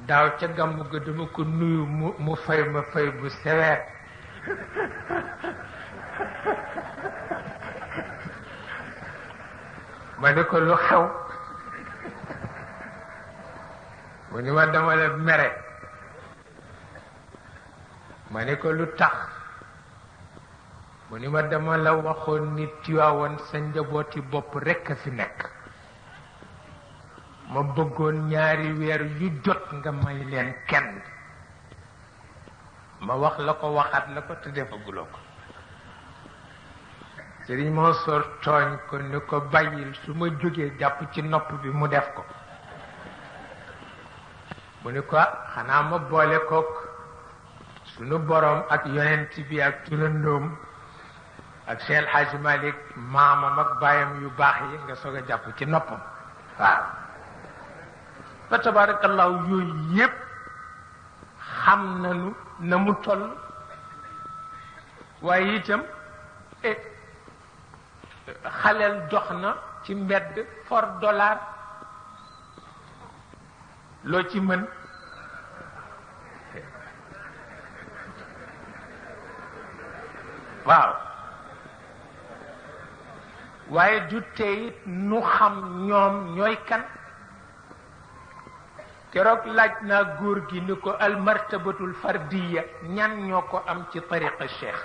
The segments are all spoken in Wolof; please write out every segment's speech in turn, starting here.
daaw ca gàmmu ga dama ko nuyu mu fay ma fay bu sévère ma ne ko lu xew mu ni ma dama la mere ma ne ko lu tax mu ni ma dama la waxoon ni Tiwaawan sa njabooti bopp rekk a fi nekk ma bëggoon ñaari weer yu jot nga may leen kenn ma wax la ko waxaat la ko te defaguloo ko Sëriñ Mansour tooñ ko ni ko bàyyil su ma jógee jàpp ci nopp bi mu def ko mu ni ko xanaa ma boole kook sunu boroom ak yonent bi ak turandoom ak Cheikh El Hadj Malick maamam ak baayam yu baax yi nga soog a jàpp ci noppam waaw fa tabarakallahu yooyu yépp xam nañu na mu toll waaye itam xaleel dox na ci mbedd for dollar loo ci mën waaw waaye du tey nu xam ñoom ñooy kan keroog laaj naa góor gi ni ko al martabatul fardiya ñan ñoo ko am ci tariqa cheikh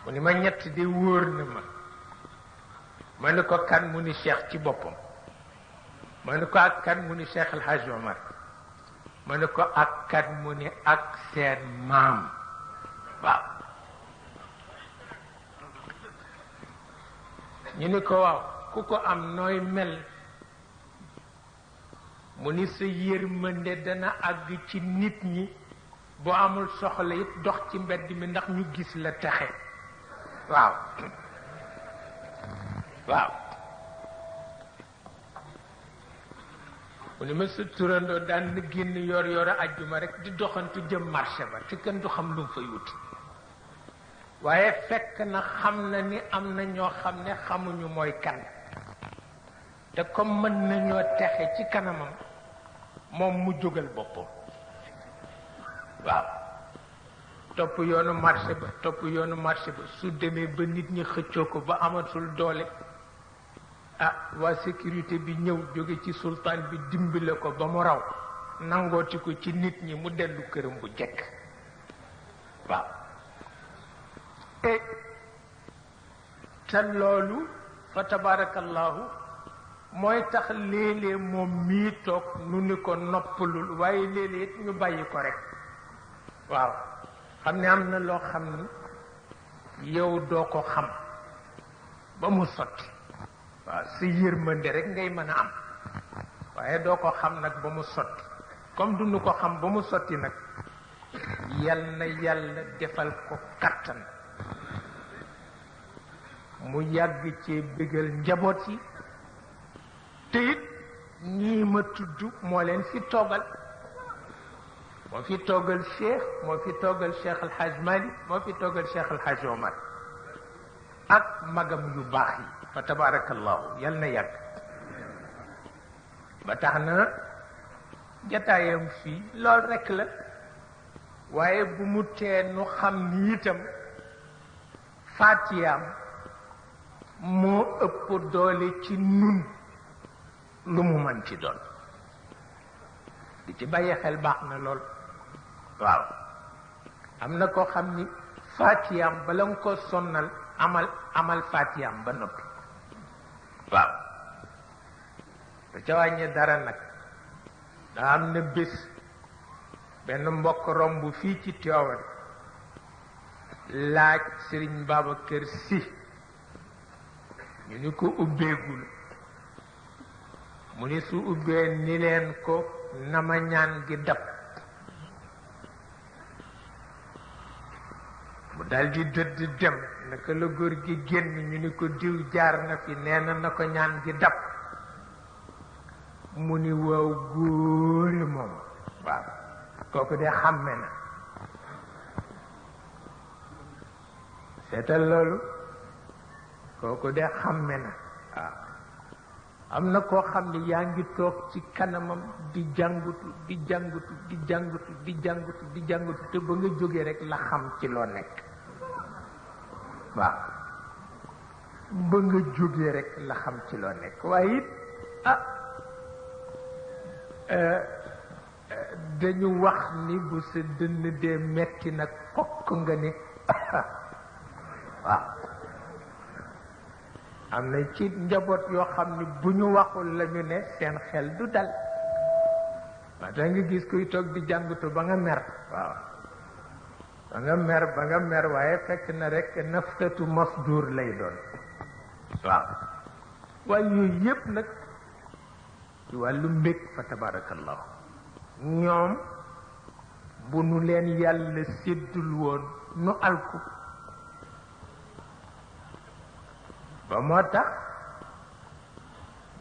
mu ni ma ñett di wóor na ma ni ko kan mu ni cheikh ci boppam ma ni ko ak kan mu ni Cheikh El Hadj Omar ma ni ko ak kan mu ni ak seen maam waaw ñu ni ko waaw ku ko am nooy mel mu ni sa yërmande dana àgg ci nit ñi boo amul soxla it dox ci mbedd mi ndax ñu gis la texe waaw waaw mu ni ma sa turandoo daan na génn yor a ajjuma rek di doxantu jëm marché ba te kenn du xam lu mu fay wuti waaye fekk na xam na ni am na ñoo xam ne xamuñu mooy kan te comme mën nañoo texe ci kanamam moom mu jógal boppam waaw topp yoonu marché ba su demee ba nit ñi xëccoo ko ba amatul doole waa sécurité bi ñëw jóge ci sultaan bi dimbale ko ba mu raw nangooti ko ci nit ñi mu dellu këram bu jekk waaw te loolu fa tabarakallahu mooy tax léeg-léeg moom mii toog nu ni ko noppalul waaye léeg-léeg it ñu bàyyi ko rek waaw xam ne am na loo xam ni yow doo ko xam ba mu sotti waaw sa yërmande rek ngay mën a am waaye doo ko xam nag ba mu sotti comme du nu ko xam ba mu sotti nag yal na yàlla defal ko kattan mu yàgg ci bégal njaboot yi te it ñii ma tudd moo leen fi toogal moo fi toogal Cheikh moo fi toogal Cheikh El Hadj Malick moo fi toogal Cheikh El Hadj Omar ak magam yu baax yi fa tabarakallahu yal na yàgg ba tax na jataayam fii lool rekk la waaye bu mu tee nu xam ni itam faatiyaam moo ëpp doole ci nun lu mu mën ci doon di ci bàyyi xel baax na lool waaw am na koo xam ni faatiyaam bala nga ko sonnal amal faatiyaam ba noppi waaw da ca wàññi dara nag daa am na bés benn mbokk romb fii ci Tiwaawan laaj Sëriñ Babacar Si ñu ni ko ubbeegul mu ni su ubbee ni leen ko nama ñaan gi dab mu daldi dëdd dem naka la góor gi génn ñu ni ko diw jaar na fi nee na ko ñaan gi dab mu ni waaw góore moom waaw kooku de xàmme na seetal loolu kooku de xàmme na waaw am na koo xam ne yaa ngi toog ci kanamam di jàngutu di jàngutu di jàngutu di jàngutu di jàngutu te ba nga jógee rek la xam ci loo nekk waaw ba nga jógee rek la xam ci loo nekk waaye it dañu wax ni bu sa dënn dee metti nag fokk nga ni waaw am na ci njaboot yoo xam ni bu ñu waxul la ñu ne seen xel du dal waaw da nga gis kuy toog di jàngatu ba nga mer waaw ba nga mer waaye fekk na rek nafsatu masdur lay doon waaw waaye yooyu yépp nag ci wàllu mbég fa tabarakallahu ñoom bu nu leen yàlla séddul woon nu alku ba moo tax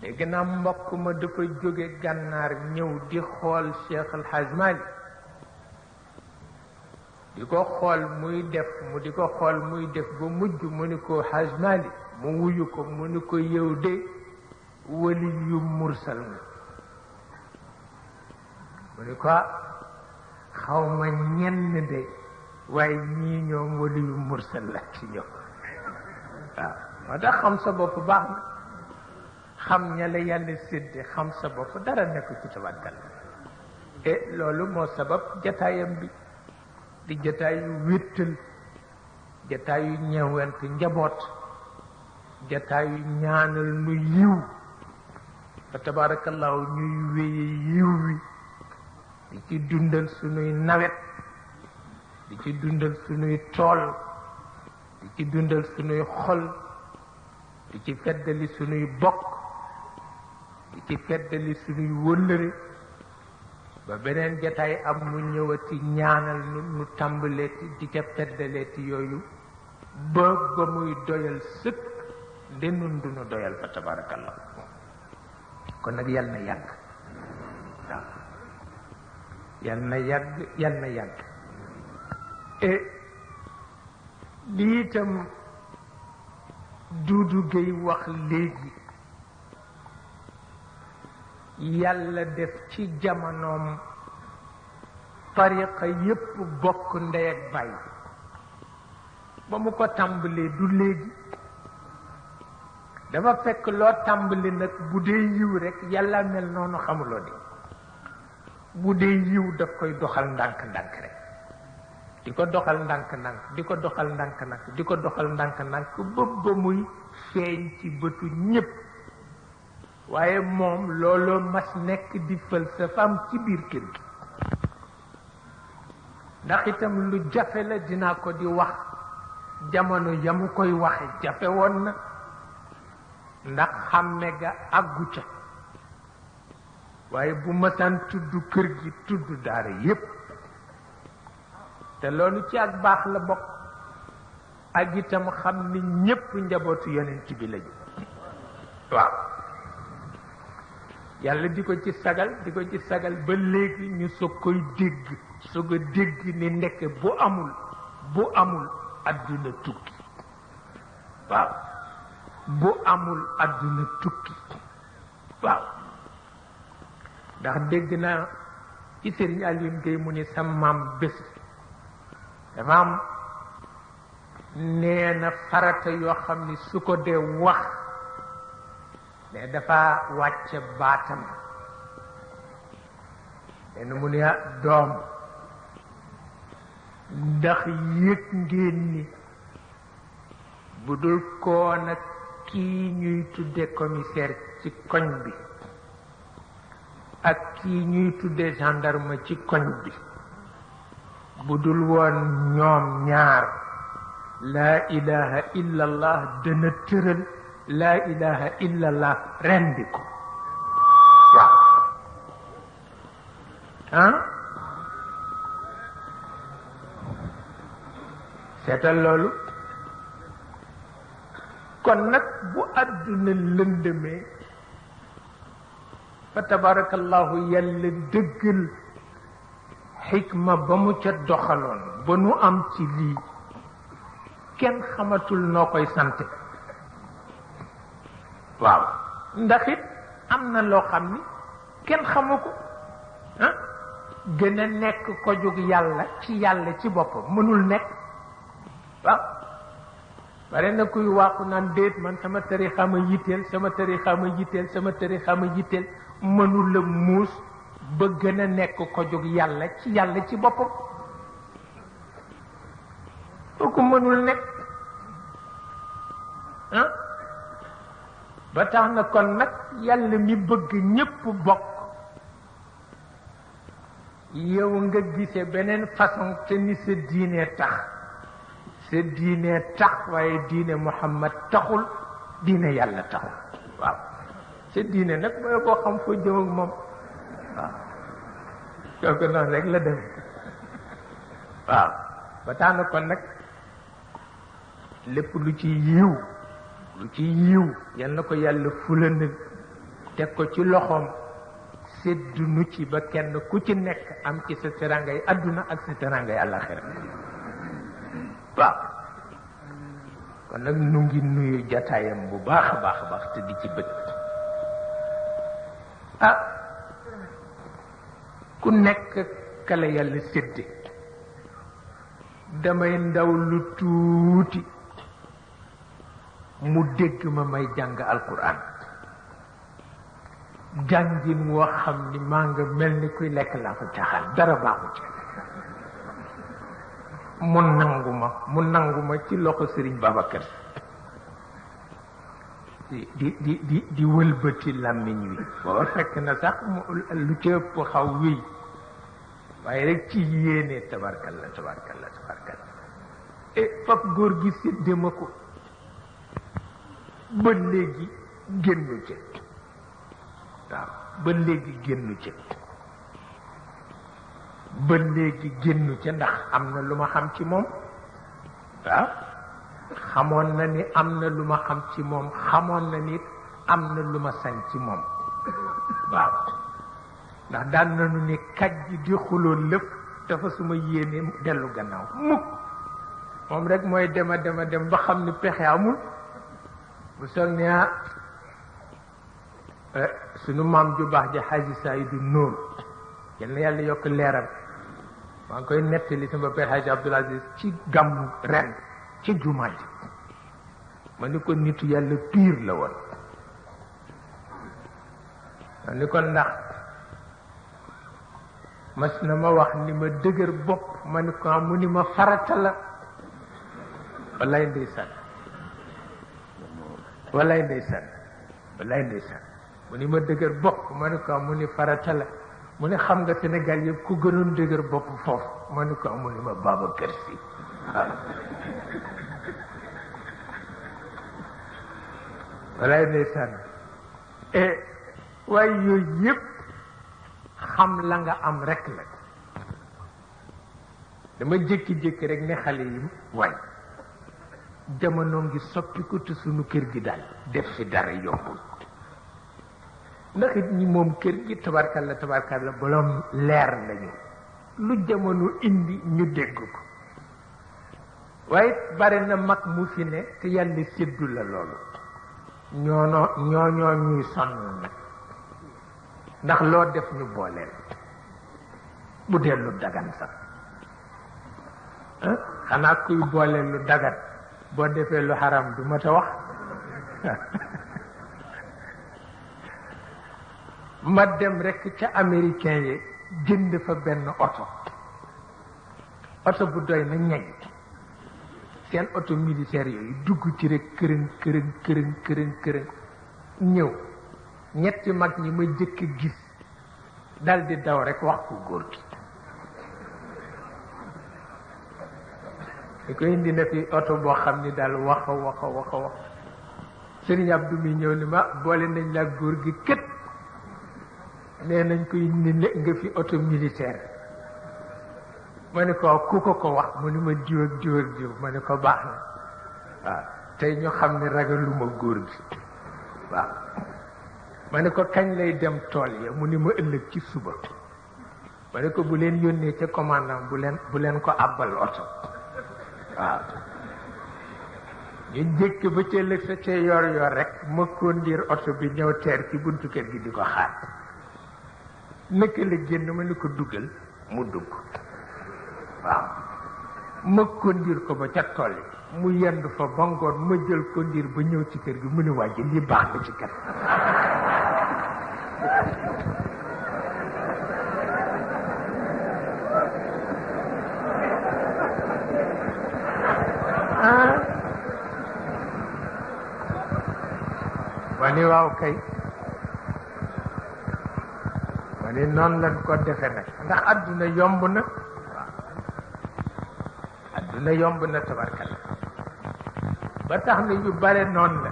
dégg naa mbokk ma dafa jóge gànnaar ñëw di xool Cheikh El Hadj Mali di ko xool muy def mu di ko xool muy def ba mujj mu ni ko Hadj Mali mu wuyu ko mu ni ko yow de wali yu mursal nga mu ni ko xaw ma ñenn de waaye ñii ñoom wali yu mursal la ci ñoom waaw moo tax xam sa bopp baax na xam ña la yàlla sédde xam sa bopp dara nekk ci tawakkal et loolu moo sabab jataayam bi di jataayu wéttal jataayu ñeewante njaboot jataayu ñaanal nu yiw fa tabarakallahu ñuy wéye yiw wi di ci dundal sunuy nawet di ci dundal sunuy tool di ci dundal sunuy xol di ci feddali sunuy bokk di ci feddali sunuy wëllëre ba beneen jataay am mu ñëwati ñaanal nu tàmbaleeti di ca feddaleeti yooyu ba muy doyal sëkk de nun dunu doyal fa tabarakallah kon nag yal na yàgg waaw yal na yàgg et lii itam Duudu Géey wax léegi yàlla def ci jamonoom tariqa yépp bokk ndey ak baay ba mu ko tàmbalee du léegi dafa fekk loo tàmbali nag bu dee yiw rek yàlla mel noonu xamuloo di bu dee yiw daf koy doxal ndànk-ndànk rek di ko doxal ndànk-ndànk di ko doxal ndànk-ndànk di ko doxal ndànk-ndànk ba muy feeñ ci bëtu ñépp waaye moom looloo mas nekk di falsafam ci biir kër gi ndax itam lu jafe la dinaa ko di wax jamono ya mu koy waxe jafe woon na ndax xàmme ga àggu ca waaye bu masaan tudd kër gi tudd daara yépp te loolu ci ak baax la bokk ak itam xam ni ñépp njabootu yonent bi lañu waaw yàlla di ko ci sagal ba léegi ñu soog koy dégg soog a dégg ni ndekk bu amul adduna tukki waaw bu amul adduna tukki waaw ndax dégg naa ci Serigne Alioune Gueye mu ni sa maam bés dafa am nee na farata yoo xam ni su ko dee wax mais dafa wàcce baatam lenn mu ne doom ndax yëg ngeen ni bu dul koo nag kii ñuy tudde commissaire ci koñ bi ak kii ñuy tudde gendarme ci koñ bi bu dul woon ñoom ñaar laa ilaha illallah dana tëral laa ilaha illallah rendi ko waaw seetal loolu kon nag bu àdduna lëndëmee fa tabarakallahu yàlla dëggal xikma ba mu ca doxaloon ba nu am ci lii kenn xamatul noo koy sante waaw ndax it xam na loo xam ni kenn xamu ko ah gën a nekk ko jóg yàlla ci boppam mënul nekk waaw bare na kuy waaxu naan déet man sama tarixa ma yitteel sama tarixa ma yitteel sama tarixa ma yitteel mënul la muus ba gën a nekk ko jóg yàlla ci boppam kooku mënul nekk ah ba tax na kon nag yàlla mi bëgg ñépp bokk yow nga gise beneen façon te ni sa diine tax sa diine tax waaye diine Muhammad taxul diine yàlla taxul waaw sa diine nag mooy boo xam foo jëm ak moom waaw kooku noonu rek la dem waaw ba tax na kon nag lépp lu ci yiw yal na ko yàlla fulana teg ko ci loxoom seddu nu ci ba kenn ku ci nekk am ci sa terangay adduna ak sa terangay àllaxira waaw kon nag nu ngi nuyu jataayam bu baax a baax te di ci bët ku nekk kala yàlla sédde damay ndaw lu tuuti mu dégg ma may jàng alquran jàngin woo xam ni maa nga mel ni kuy lekk laa fa caaxaan dara baaxu ci mu nangu ma ci loxo Sëriñ Babacar di wëlbati làmmiñ wi booba fekk na sax lu ci ëpp xaw wéy waaye rek ci yéene tabarkalla fab góor gi sédde ma ko ba léegi génnu ci waaw ba léegi génnu ci ndax am na lu ma xam ci moom waaw xamoon na ni am na lu ma xam ci moom xamoon na nit am na lu ma sañ ci moom waaw ndax daan nañu ni kaj ji di xuloo lépp dafa suma yéene dellu gannaaw mukk moom rek mooy dem ba xam ni pexe amul bu soog ne sunu maam ju baax ja Haji Saydu Nuur yal na yàlla yokk leeram maa ngi koy nettali sama père Haji Abdoul Aziz ci gàmmu ren ci jumaa ji ma ni ko nitu yàlla piir la woon ma ni ko ndax mas na ma wax ni ma dëgër bopp ma ni ko mu ni ma farata la wallaay ndeysaan mu ni ma dëgër bopp ma ni ko mu ni farata la mu ni xam nga Sénégal yëpp ku gënoon dëgër bopp foofu ma ni ko mu ni ma Babacar Si waaw wallaay ndeysaan waaye yooyu yëpp xam la nga am rek la dama jékki-jékki rek ne xale yi waay jamono ngi soppiku te sunu kër gi daal def fi dara yombul ndax it ñi moom kër gi tabarkalla boroom leer lañu lu jamono indi ñu dégg ko waaye bare na mag mu fi ne te yàlla séddu la loolu ñoo ñuy sonn nag ndax loo def ñu booleel bu dee lu dagan sax xanaa kuy booleel lu dagan boo defee lu xaram du ma ta wax ma dem rekk ca américain yi jënd fa benn oto bu doy na ñeñ seen oto militaire yooyu dugg ci rek kërën ñëw ñetti mag ñi ma jëkk gis dal di daw rek wax ko góor gi di ko indi na fi oto boo xam ni daal wax Sëriñ Abdou mi ñëw ni ma boole nañ la góor gi kët nee nañ ko indi nga fi oto militaire ma ne ko ku ko wax mu ni ma diw ak diw ma ne ko baax na waaw tey ñu xam ne ragaluma góor gi waaw ma ne ko kañ lay dem tool ya mu ni ma ëllëg ci suba ma ne ko bu leen yónnee ca commandant bu leen ko àbbal oto waaw ñu jékki ba ca lëg sa ca yor yor rek ma kondiir oto bi ñëw teer ci buntu kër gi di ko xaar naka la génn ma ni ko duggal mu dugg waaw ma kondiir ko ba ca tool yi mu yendu fa ba ngoon ma jël kondiir ba ñëw ci kër gi mu ni wàjji lii baax na ci kër ma ni waaw kay ma ni noonu lañ ko defe nag ndax adduna yomb na adduna yomb na tabarkalla ba tax na yu bare noonu la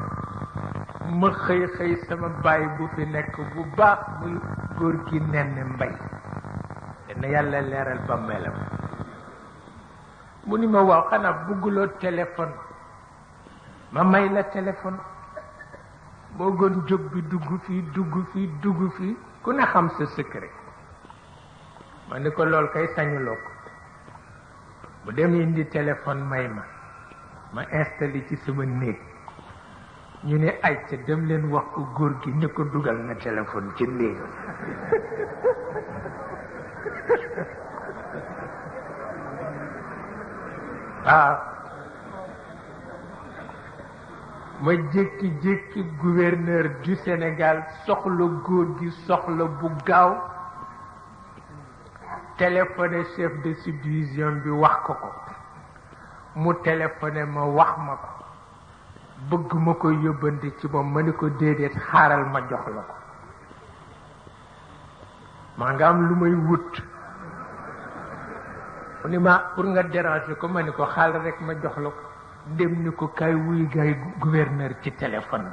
ma xëy sama baay bu fi nekk bu baax muy góor gi nenn mbay dana yàlla leeral ba melam mu ni ma waaw xanaa bugguloo téléphone ma may la téléphone boo gën jóg bi dugg fii ku ne xam sa secret ma ni ko lool kay sañuloo ko mu dem indi téléphone may ma installé ci sama néeg ñu ne ay ca dem leen wax ko góor gi ni ko dugal na téléphone ci néeg waaw ma jékki-jékki gouverneur du Sénégal soxla góor gi soxla bu gaaw téléphoné chef de subdivision bi wax ko mu téléphoné ma wax ma ko bëgg ma ko yóbbante ci moom ma ni ko déedéet xaaral ma jox la ko maa nga am lu may wut mu ni ma pour nga déranger ko ma ni ko xaaral rek ma jox la ko dem ni ko kay wuy gaay gouverneur ci téléphone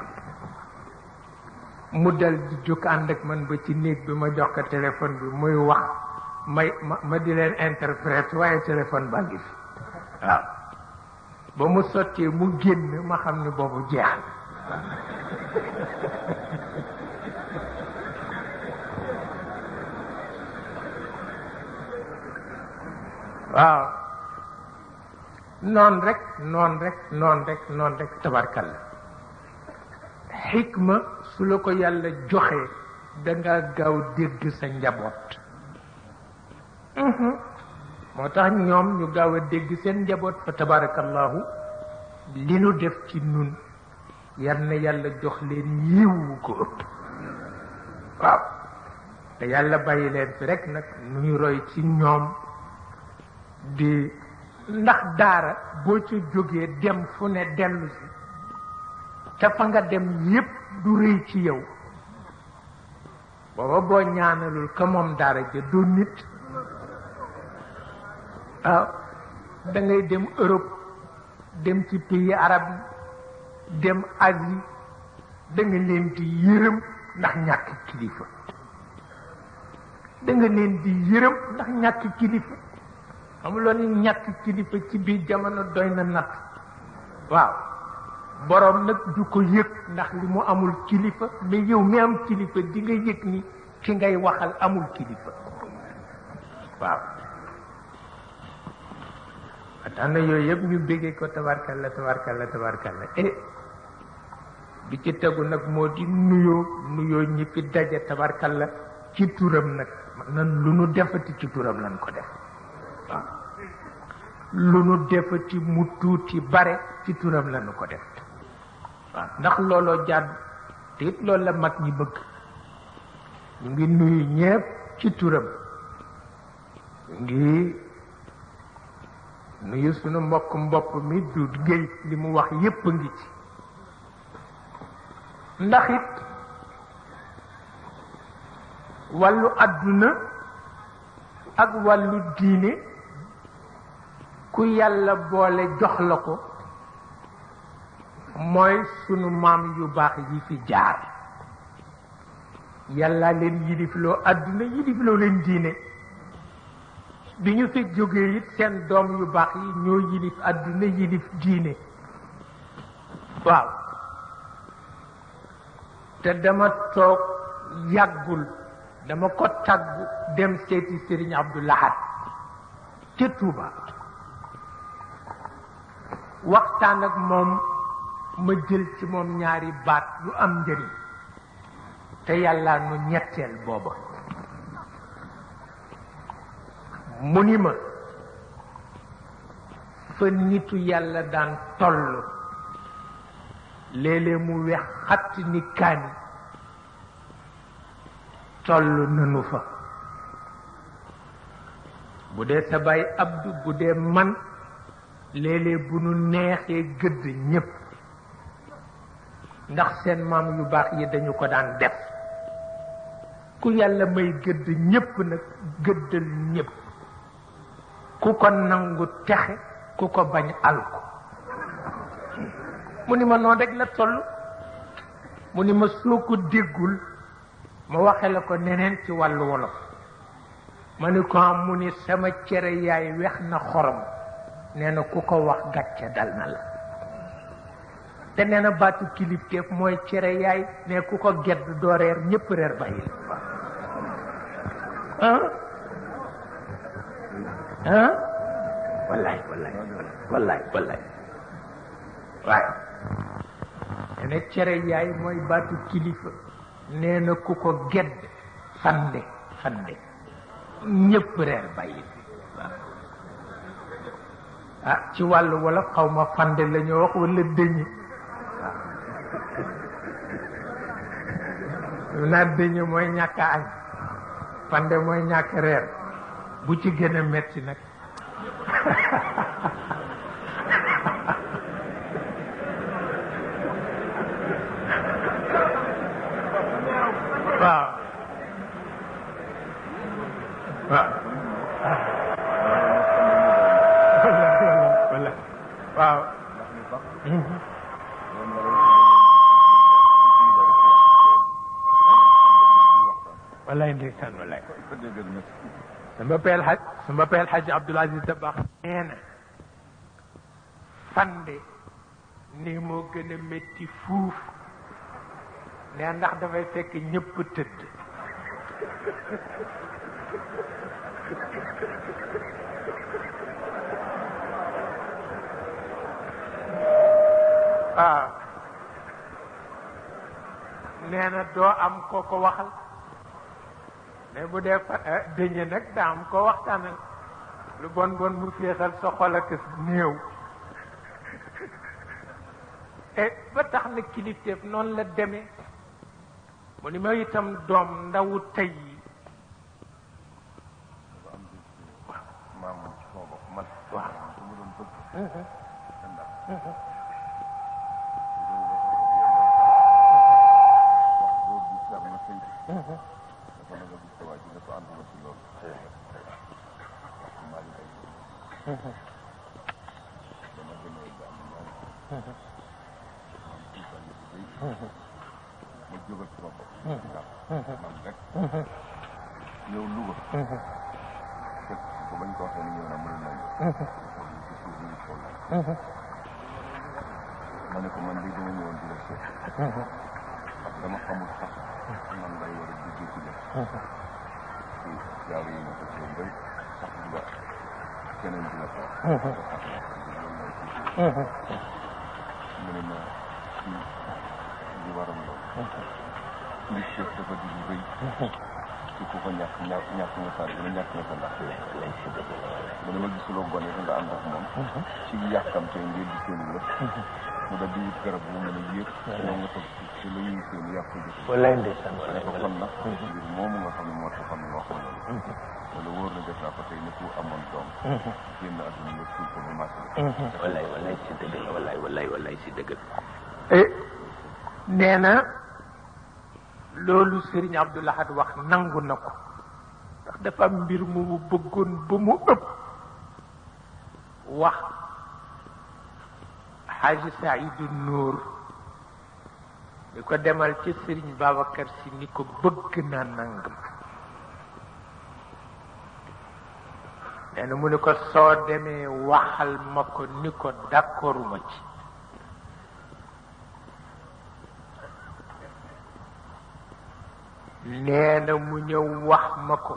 bi mu dal di jóg ànd ak man ba ci néeg bi ma jox ko téléphone bi muy wax ma di leen interprète waaye téléphone baa ngi fi waaw ba mu sottee mu génn ma xam ni boobu jeex waaw noon rek tabarkal la xikma su la ko yàlla joxee danga gaaw dégg sa njaboot moo tax ñoom ñu gaaw a dégg seen njaboot fa tabarakallahu li nu def ci nun yal na yàlla jox leen yiwu ko ëpp waaw te yàlla bàyyi leen fi rek nag nuy roy ci ñoom di ndax daara boo ca jógee dem fu ne dellu si te fa nga dem yépp du rëy ci yow booba boo ñaanalul ka moom daara ja doo nit waaw da ngay dem Europe dem ci pays arabe yi dem Asie da nga leen di yërëm ndax ñàkk kilifa da nga leen di yërëm ndax ñàkk kilifa amuloo ni ñàkk kilifa ci biir jamono doy na natt waaw boroom nag du ko yëg ndax li mu amul kilifa mais yow mi am kilifa di nga yëg ni ki ngay waxal amul kilifa waaw tax na yooyu yëpp ñu béggee ko tabarkalla bi ci tegu nag moo di nuyoo ñi fi daje tabarkalla ci turam nag nan lu nu defati ci turam nan ko def waaw lu nu defati mu tuuti bare ci turam lanu ko def waaw ndax looloo jàdd te it loolu la mag ñi bëgg ñu ngi nuyu ñépp ci turam ngi nuyu sunu mbokk mi du géej li mu wax yépp a ngi ci ndax it wàllu àdduna ak wàllu diine ku yàlla boole jox la ko mooy sunu maam yu baax yi fi jaar yàlla leen yilifloo àdduna yilifloo leen diine bi ñu fi jógee it seen doom yu baax yi ñoo yilif àdduna yilif diine waaw te dama toog yàggul dama ko tàggu dem seeti Sëriñ Abdou Lahad ca Tuuba waxtaan ak moom ma jël ci moom ñaari baat yu am njëriñ te yàlla nu ñetteel booba mu ni ma fa nitu yàlla daan toll léeg-léeg mu wex xatt ni kaani toll nanu fa bu dee sa baay Abdu bu dee man léeg-léeg bu nu neexee gëdd ñépp ndax seen maam yu baax yi dañu ko daan def ku yàlla may gëdd ñépp nag gëddal ñépp ku ko nangu texe ku ko bañ alko mu ni ma noonu rek la toll mu ni ma soo ko déggul ma waxe la ko neneen ci wàllu wolof ma ni ko am mu ni sama cere yaay wex na xorom nee na ku ko wax gàcce dal na la te nee na baatu kilifteef mooy cere yaay ne ku ko gedd doo reer ñépp reer bàyyi wallaay wallaay waaye nee na cere yaay mooy baatu kilifa nee na ku ko gedd fande ñépp reer bàyyi waaw ci wàllu wala xaw ma fande la ñu wax wala dëñe waaw naa dëñe mooy ñàkk a añ fande mooy ñàkk reer bu ci gën a metti nag waaw waaw waaw wallaay ndeysaan wallaay sama peel xaj Abdoul Aziz Dabakh nee na fande nii moo gën a métti fuuf nee ndax dafay fekk ñëpp tëdd waaw nee na doo am koo ko waxal mais bu dee dëñe nag daa am ko waxtaanal lu bon bon mu féexal sa xol ak néew ba tax na kilifteef noonu la demee mu ni ma itam doom ndawu tey yi ma jógal ci boppam man rek ñëw Louga fekk ko bañ ko waxee ni ñëw na mënu nañ ci suuf ñu xool ma ne ko man di dama ñëwoon di la seet parce que dama xamul sax man lay war a duggee ci def ci jaaw yi ma ko ci mbay sax di la keneen di la ko mu ne ma li waral loolu kilifteef dafa di lu rëy ci ku ko ñàkk nga sa dina ñàkk nga sa ndax mu ne ma gisuloo gone nga ànd ak moom ci yàkkamte ngeen di seen la mu da di wut garab bu mën a yéeg yow nga toog ci la ñuy seen yàqu ji wallaay ndeysaan ko kon nag mbir moomu nga xam ne moo taxoon nga wax loolu wala wóor na def naa ko tey ne ku amoon doom génn àdduna nga suul ko ba màtt wallaay si dëgg la wallaay si dëgg la nee na loolu Serigne Abdoul Ahad wax nangu na ko ndax dafa am mbir mu bëggoon ba mu ëpp wax Haji Saïdou Nour ni ko demal ci Serigne Babacar si ni ko bëgg naa nangam nee na mu ni ko soo demee waxal ma ko ni ko d'accorduma ci nee na mu ñëw wax ma ko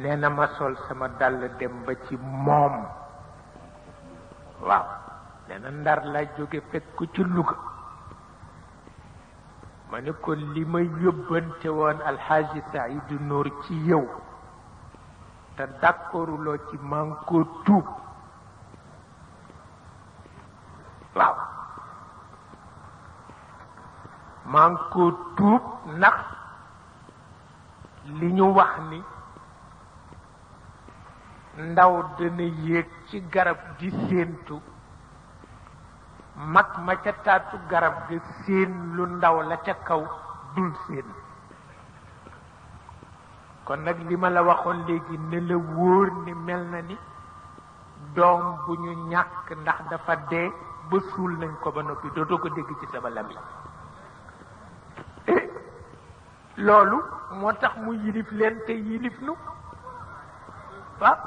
nee na ma sol sama dàll dem ba ci moom waaw nee na Ndar laa jóge fekk ko ci Louga ma ne ko li ma yóbbante woon alxaaji Saidu Noor ci yow te d'accorduloo ci maa ngi ko tuub waaw maa ngi ko tuub ndax li ñu wax ni ndaw dana yéeg ci garab di séentu mag ma ca taatu garab ga séen lu ndaw la ca kaw dul séen kon nag li ma la waxoon léegi ne la wóor ni mel na ni doom bu ñu ñàkk ndax dafa dee ba suul nañ ko ba noppi dootoo ko dégg ci sama lamiñ loolu moo tax mu yilif leen te yilif nu waaw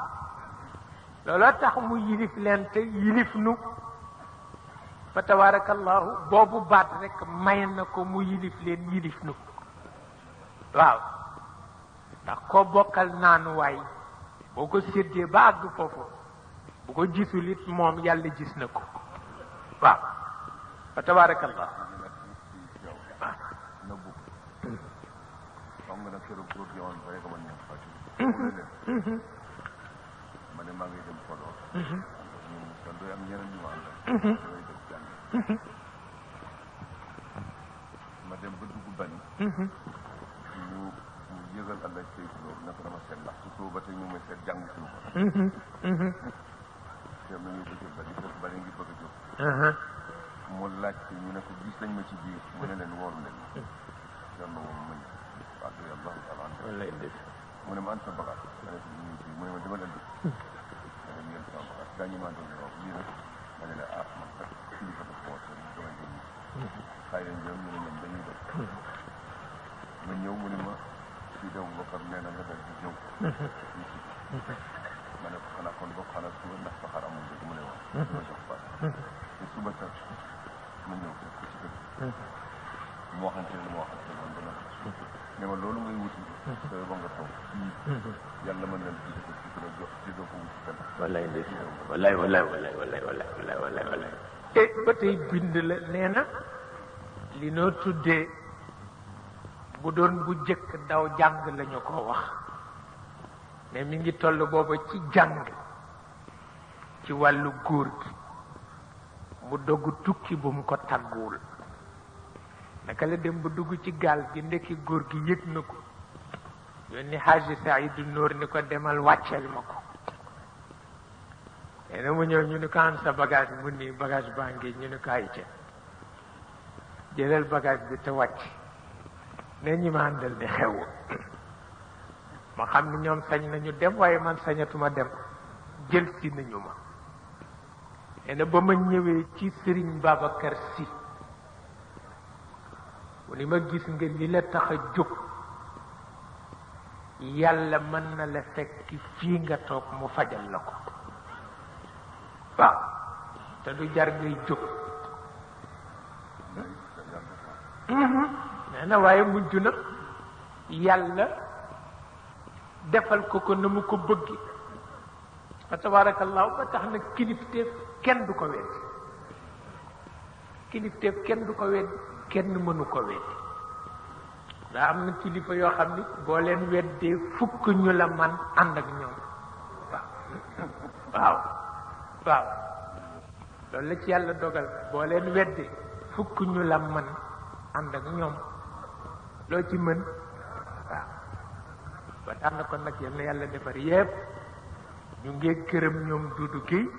looloo tax mu yilif leen te yilif nu fa tabarakallahu boobu baat rek may na ko mu yilif leen yilif nu waaw ndax koo bokkal naanuwaay boo ko séddee ba àgg foofu bu ko gisul it moom yàlla gis na ko waaw fa tabarakallahu ma ne maa ngi dem Podor. kon doy am ñeneen ñu ma àndal. damay def jàng. ma dem ba dugg Bani. ñu yëgal àll ak saytu loolu naka dama seet ndax su soo ba tey ñu may seet jàng suñu ko. te am na ñu bëgg Bani foofu Bani ngi bëgg a jóg. mu laajte ñu ne ko gis nañ ma ci biir mu ne leen wóoru leen. yal na moom mën wax dëgg yàlla taala mu ne ma ànd sa bagage ma ne ko ñu ngi mu ne ma dama andi ma ne ngeen sama bagage daañu maa doon wax lii nag ma ne la ah man kat kilifa daf ko waxee dama jëm xaay leen jëm ñu ne ñoom dañuy def ma ñëw mu ne ma si daw bokkam nee na nga dal di ñëw ma ne ko xanaa kon bokk xanaa suba ndax saxaar amul dëgg mu ne waaw dama jox paas te suba sax ma ñëw fekk ko ci kër mu waxante li ma waxante man dana ne ma loolu ngay wuti sooy ba nga toog yàlla mën na la gis ko ci la jox ci doo ko wuti kan wallaay ndeysaan wallaay te ba tey bind la nee na li noo tuddee bu doon bu jëkk daw jàng lañu ko wax mais mi ngi toll booba ci jàng ci wàllu góor gi mu dogg tukki bu mu ko tàgguwul naka la dem ba dugg ci gaal gi ndekki góor gi yëg na ko yónni Haaji Saidu Noor ni ko demal wàcceel ma ko nee na mu ñëw ñu ni ko am sa bagage mu nii bagage baa ngi ñu ni ko ay ca jëlal bagage bi te wàcc ne ñi ma àndal di xew ma xam ni ñoom sañ nañu dem waaye man sañatuma dem jël si nañu ma nee na ba ma ñëwee ci Sëriñ Babacar Si mu ni ma gis nga li la tax a jóg yàlla mën na la fekk fii nga toog mu fajal la ko waaw te du jar ngay jóg nee na waaye mujj na yàlla defal ko na mu ko bëggi fa tabarakallahu ba tax na kilifteef kenn du ko weddi kilifteef kenn du ko weddi kenn mënu ko weddi daa am na kilifa yoo xam ni boo leen weddee fukk ñu la man ànd ak ñoom waaw waaw loolu la ci yàlla dogal boo leen weddee fukk ñu la man ànd ak ñoom loo ci mën waaw ba tax na kon nag yal na yàlla defar yépp ñu ngi gërëm ñoom Dudu Guèye